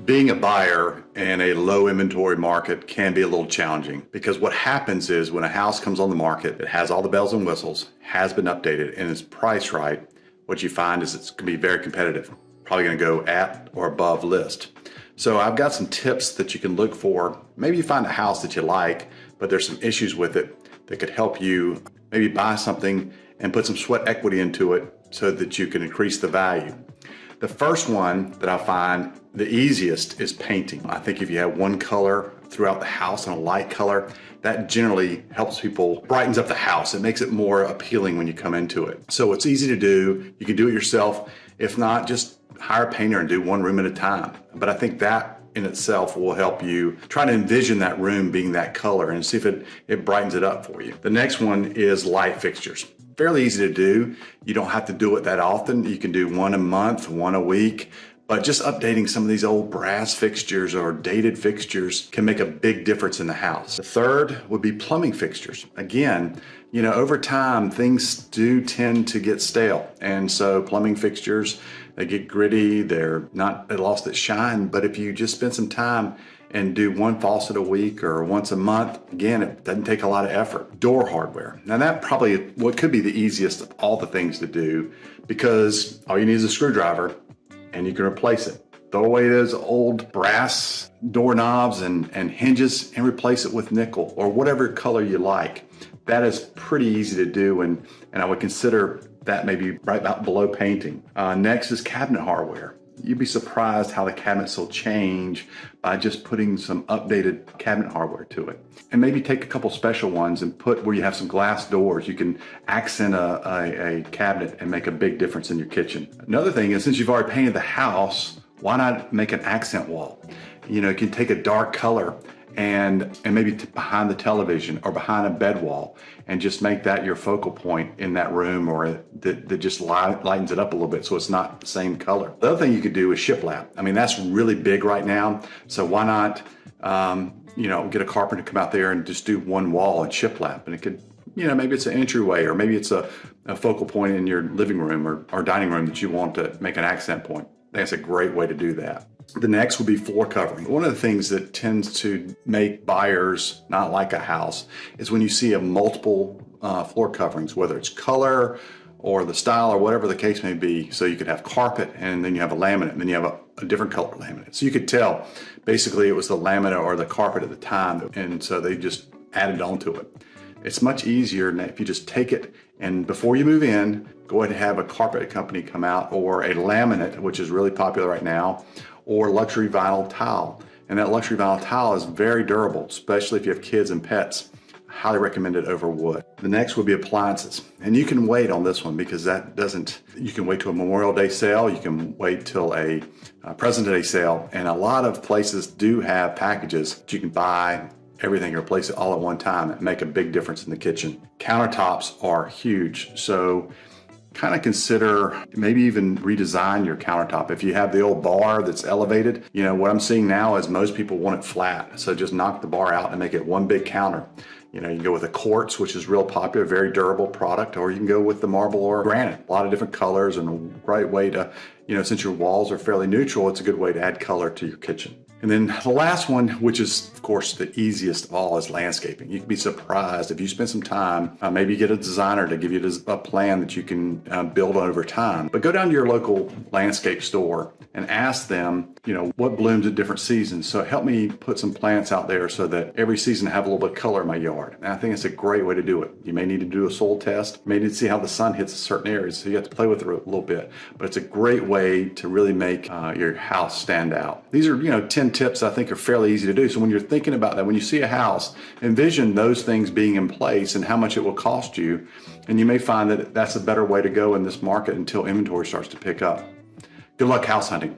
Being a buyer in a low inventory market can be a little challenging because what happens is when a house comes on the market, it has all the bells and whistles, has been updated, and is priced right, what you find is it's going to be very competitive. Probably going to go at or above list. So I've got some tips that you can look for. Maybe you find a house that you like, but there's some issues with it that could help you maybe buy something and put some sweat equity into it so that you can increase the value. The first one that I find the easiest is painting. I think if you have one color throughout the house and a light color, that generally helps people, brightens up the house. It makes it more appealing when you come into it. So it's easy to do. You can do it yourself. If not, just hire a painter and do one room at a time. But I think that in itself will help you try to envision that room being that color and see if it brightens it up for you. The next one is light fixtures. Fairly easy to do. You don't have to do it that often. You can do one a month, one a week, but just updating some of these old brass fixtures or dated fixtures can make a big difference in the house. The third would be plumbing fixtures. Again, over time, things do tend to get stale. And so plumbing fixtures, they get gritty, they lost its shine. But if you just spend some time and do one faucet a week or once a month, again, it doesn't take a lot of effort. Door hardware. Now that probably what could be the easiest of all the things to do because all you need is a screwdriver and you can replace it. Throw away those old brass doorknobs and hinges and replace it with nickel or whatever color you like. That is pretty easy to do and I would consider that maybe right about below painting. Next is cabinet hardware. You'd be surprised how the cabinets will change by just putting some updated cabinet hardware to it. And maybe take a couple special ones and put where you have some glass doors. You can accent a cabinet and make a big difference in your kitchen. Another thing is since you've already painted the house, why not make an accent wall? You can take a dark color and maybe behind the television or behind a bed wall and just make that your focal point in that room or that just lightens it up a little bit so it's not the same color. The other thing you could do is shiplap. I mean, that's really big right now. So why not, get a carpenter to come out there and just do one wall and shiplap, and it could, maybe it's an entryway or maybe it's a focal point in your living room or dining room that you want to make an accent point. I think that's a great way to do that. The next would be floor covering. One of the things that tends to make buyers not like a house is when you see a multiple floor coverings, whether it's color or the style or whatever the case may be. So you could have carpet and then you have a laminate and then you have a different color laminate. So you could tell basically it was the laminate or the carpet at the time, and so they just added onto it. It's much easier if you just take it and before you move in, go ahead and have a carpet company come out or a laminate, which is really popular right now, or luxury vinyl tile. And that luxury vinyl tile is very durable, especially if you have kids and pets. I highly recommend it over wood. The next would be appliances. And you can wait on this one because you can wait till a Memorial Day sale, you can wait till a President's Day sale, and a lot of places do have packages that you can buy everything, replace it all at one time and make a big difference in the kitchen. Countertops are huge, so kind of consider maybe even redesign your countertop. If you have the old bar that's elevated, what I'm seeing now is most people want it flat. So just knock the bar out and make it one big counter. You can go with a quartz, which is real popular, very durable product, or you can go with the marble or granite. A lot of different colors and a great way to, since your walls are fairly neutral, it's a good way to add color to your kitchen. And then the last one, which is of course the easiest of all, is landscaping. You can be surprised if you spend some time, maybe get a designer to give you a plan that you can build over time. But go down to your local landscape store and ask them, what blooms at different seasons. So help me put some plants out there so that every season I have a little bit of color in my yard. And I think it's a great way to do it. You may need to do a soil test, you may need to see how the sun hits certain areas, so you have to play with it a little bit. But it's a great way to really make your house stand out. These are, 10 tips I think are fairly easy to do. So when you're thinking about that, when you see a house, envision those things being in place and how much it will cost you. And you may find that that's a better way to go in this market until inventory starts to pick up. Good luck house hunting.